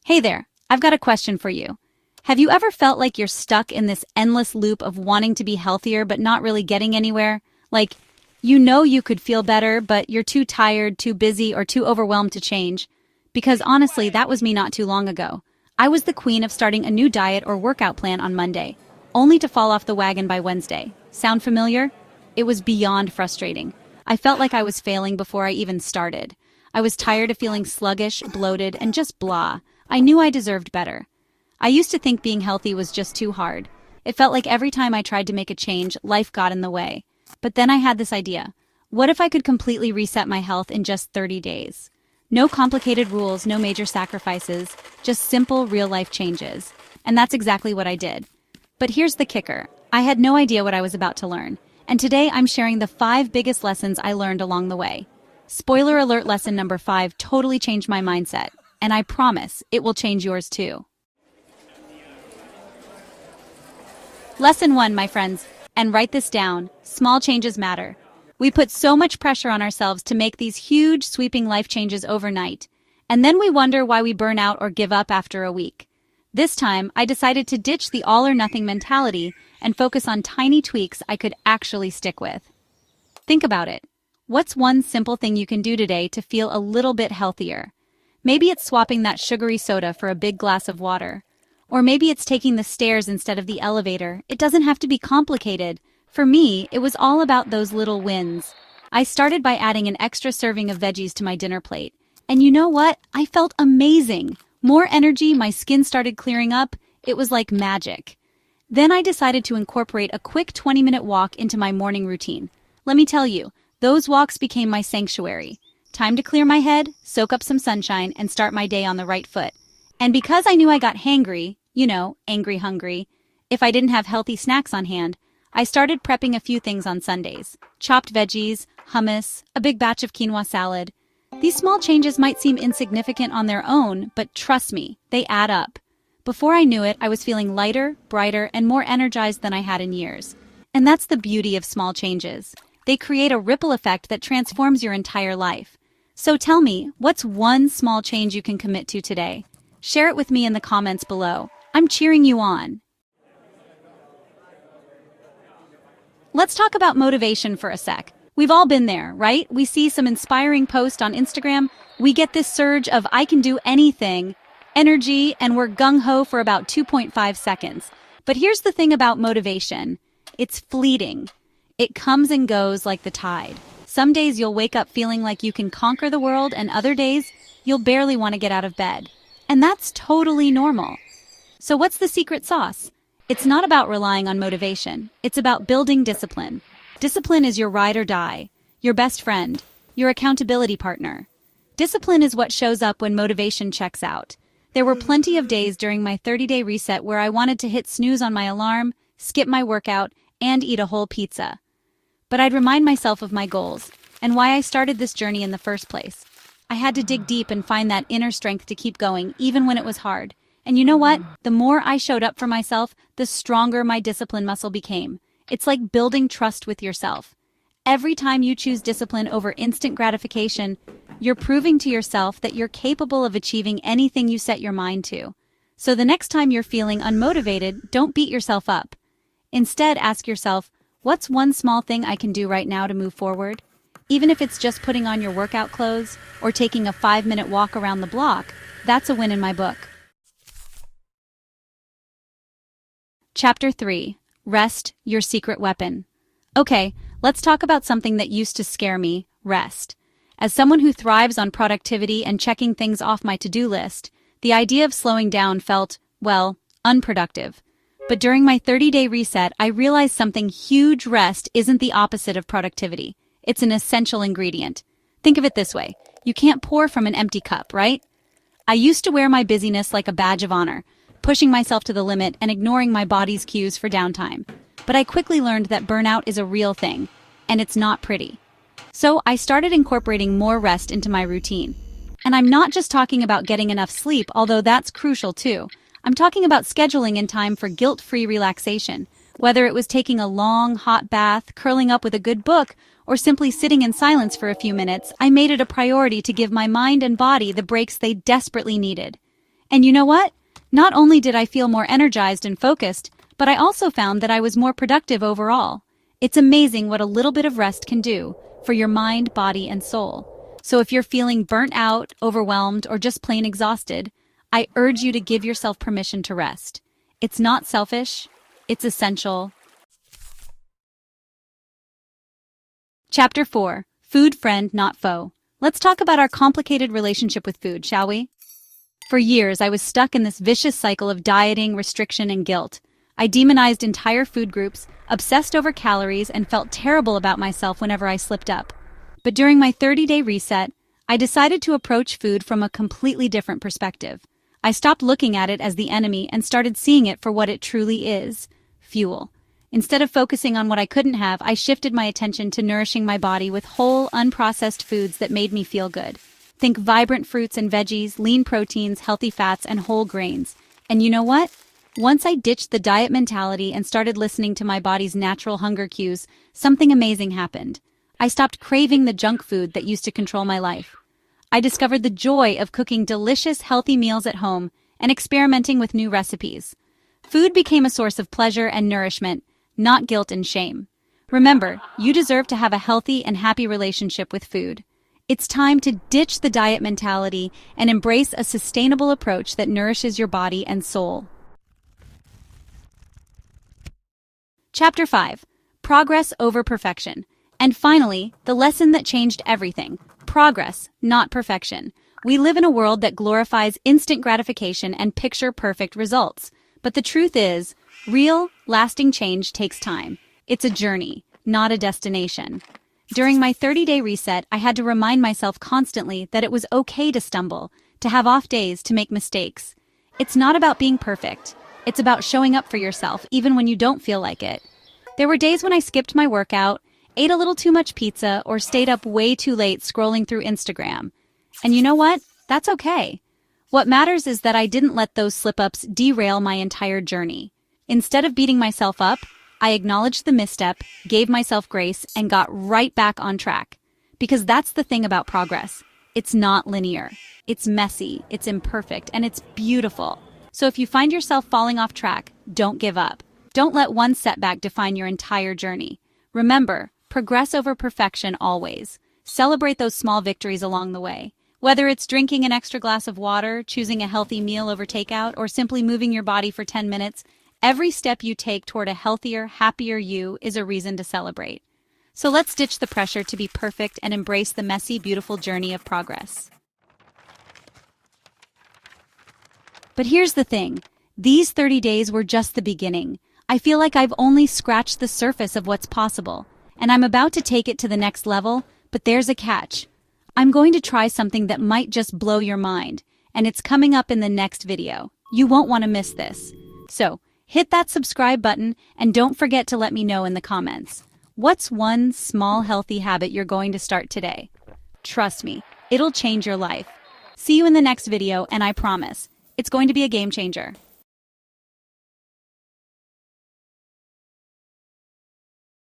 Hey there, I've got a question for you. Have you ever felt like you're stuck in this endless loop of wanting to be healthier but not really getting anywhere? Like, you know you could feel better, but you're too tired, too busy, or too overwhelmed to change? Because honestly, that was me not too long ago. I was the queen of starting a new diet or workout plan on Monday, only to fall off the wagon by Wednesday. Sound familiar? It was beyond frustrating. I felt like I was failing before I even started. I was tired of feeling sluggish, bloated, and just blah. I knew I deserved better. I used to think being healthy was just too hard. It felt like every time I tried to make a change, life got in the way. But then I had this idea. What if I could completely reset my health in just 30 days? No complicated rules, no major sacrifices, just simple, real-life changes. And that's exactly what I did. But here's the kicker. I had no idea what I was about to learn. And today I'm sharing the 5 biggest lessons I learned along the way. Spoiler alert, lesson number 5 totally changed my mindset. And I promise it will change yours too. Lesson 1, my friends, and write this down, small changes matter. We put so much pressure on ourselves to make these huge, sweeping life changes overnight, and then we wonder why we burn out or give up after a week. This time, I decided to ditch the all-or-nothing mentality and focus on tiny tweaks I could actually stick with. Think about it. What's one simple thing you can do today to feel a little bit healthier? Maybe it's swapping that sugary soda for a big glass of water. Or maybe it's taking the stairs instead of the elevator. It doesn't have to be complicated. For me, it was all about those little wins. I started by adding an extra serving of veggies to my dinner plate. And you know what? I felt amazing. More energy, my skin started clearing up. It was like magic. Then I decided to incorporate a quick 20-minute walk into my morning routine. Let me tell you, those walks became my sanctuary. Time to clear my head, soak up some sunshine, and start my day on the right foot. And because I knew I got hangry, angry hungry, if I didn't have healthy snacks on hand, I started prepping a few things on Sundays. Chopped veggies, hummus, a big batch of quinoa salad. These small changes might seem insignificant on their own, but trust me, they add up. Before I knew it, I was feeling lighter, brighter, and more energized than I had in years. And that's the beauty of small changes. They create a ripple effect that transforms your entire life. So tell me, what's one small change you can commit to today? Share it with me in the comments below. I'm cheering you on. Let's talk about motivation for a sec. We've all been there, right? We see some inspiring post on Instagram. We get this surge of I can do anything energy, and we're gung-ho for about 2.5 seconds. But here's the thing about motivation. It's fleeting. It comes and goes like the tide. Some days you'll wake up feeling like you can conquer the world, and other days you'll barely want to get out of bed. And that's totally normal. So what's the secret sauce? It's not about relying on motivation. It's about building discipline. Discipline is your ride or die, your best friend, your accountability partner. Discipline is what shows up when motivation checks out. There were plenty of days during my 30-day reset where I wanted to hit snooze on my alarm, skip my workout, and eat a whole pizza. But I'd remind myself of my goals and why I started this journey in the first place. I had to dig deep and find that inner strength to keep going, even when it was hard. And you know what? The more I showed up for myself, the stronger my discipline muscle became. It's like building trust with yourself. Every time you choose discipline over instant gratification, you're proving to yourself that you're capable of achieving anything you set your mind to. So the next time you're feeling unmotivated, don't beat yourself up. Instead, ask yourself, what's one small thing I can do right now to move forward? Even if it's just putting on your workout clothes or taking a 5-minute walk around the block, that's a win in my book. Chapter 3. Rest, your secret weapon. Okay, let's talk about something that used to scare me, rest. As someone who thrives on productivity and checking things off my to-do list, the idea of slowing down felt, well, unproductive. But during my 30-day reset, I realized something huge. Rest isn't the opposite of productivity. It's an essential ingredient. Think of it this way. You can't pour from an empty cup, right? I used to wear my busyness like a badge of honor, pushing myself to the limit and ignoring my body's cues for downtime. But I quickly learned that burnout is a real thing, and it's not pretty. So I started incorporating more rest into my routine. And I'm not just talking about getting enough sleep, although that's crucial too. I'm talking about scheduling in time for guilt-free relaxation. Whether it was taking a long, hot bath, curling up with a good book, or simply sitting in silence for a few minutes, I made it a priority to give my mind and body the breaks they desperately needed. And you know what? Not only did I feel more energized and focused, but I also found that I was more productive overall. It's amazing what a little bit of rest can do for your mind, body, and soul. So if you're feeling burnt out, overwhelmed, or just plain exhausted, I urge you to give yourself permission to rest. It's not selfish, it's essential. Chapter 4. Food Friend, Not Foe. Let's talk about our complicated relationship with food, shall we? For years, I was stuck in this vicious cycle of dieting, restriction, and guilt. I demonized entire food groups, obsessed over calories, and felt terrible about myself whenever I slipped up. But during my 30-day reset, I decided to approach food from a completely different perspective. I stopped looking at it as the enemy and started seeing it for what it truly is: fuel. Instead of focusing on what I couldn't have, I shifted my attention to nourishing my body with whole, unprocessed foods that made me feel good. Think vibrant fruits and veggies, lean proteins, healthy fats, and whole grains. And you know what? Once I ditched the diet mentality and started listening to my body's natural hunger cues, something amazing happened. I stopped craving the junk food that used to control my life. I discovered the joy of cooking delicious, healthy meals at home and experimenting with new recipes. Food became a source of pleasure and nourishment, not guilt and shame. Remember, you deserve to have a healthy and happy relationship with food. It's time to ditch the diet mentality and embrace a sustainable approach that nourishes your body and soul. Chapter 5. Progress over perfection. And finally, the lesson that changed everything. Progress, not perfection. We live in a world that glorifies instant gratification and picture-perfect results. But the truth is, real, lasting change takes time. It's a journey, not a destination. During my 30-day reset, I had to remind myself constantly that it was okay to stumble, to have off days, to make mistakes. It's not about being perfect. It's about showing up for yourself, even when you don't feel like it. There were days when I skipped my workout, ate a little too much pizza, or stayed up way too late scrolling through Instagram. And you know what? That's okay. What matters is that I didn't let those slip-ups derail my entire journey. Instead of beating myself up, I acknowledged the misstep, gave myself grace, and got right back on track. Because that's the thing about progress. It's not linear. It's messy, it's imperfect, and it's beautiful. So if you find yourself falling off track, don't give up. Don't let one setback define your entire journey. Remember, progress over perfection always. Celebrate those small victories along the way. Whether it's drinking an extra glass of water, choosing a healthy meal over takeout, or simply moving your body for 10 minutes, every step you take toward a healthier, happier you is a reason to celebrate. So let's ditch the pressure to be perfect and embrace the messy, beautiful journey of progress. But here's the thing. These 30 days were just the beginning. I feel like I've only scratched the surface of what's possible, and I'm about to take it to the next level, but there's a catch. I'm going to try something that might just blow your mind, and it's coming up in the next video. You won't want to miss this. So, hit that subscribe button, and don't forget to let me know in the comments. What's one small healthy habit you're going to start today? Trust me, it'll change your life. See you in the next video, and I promise, it's going to be a game changer.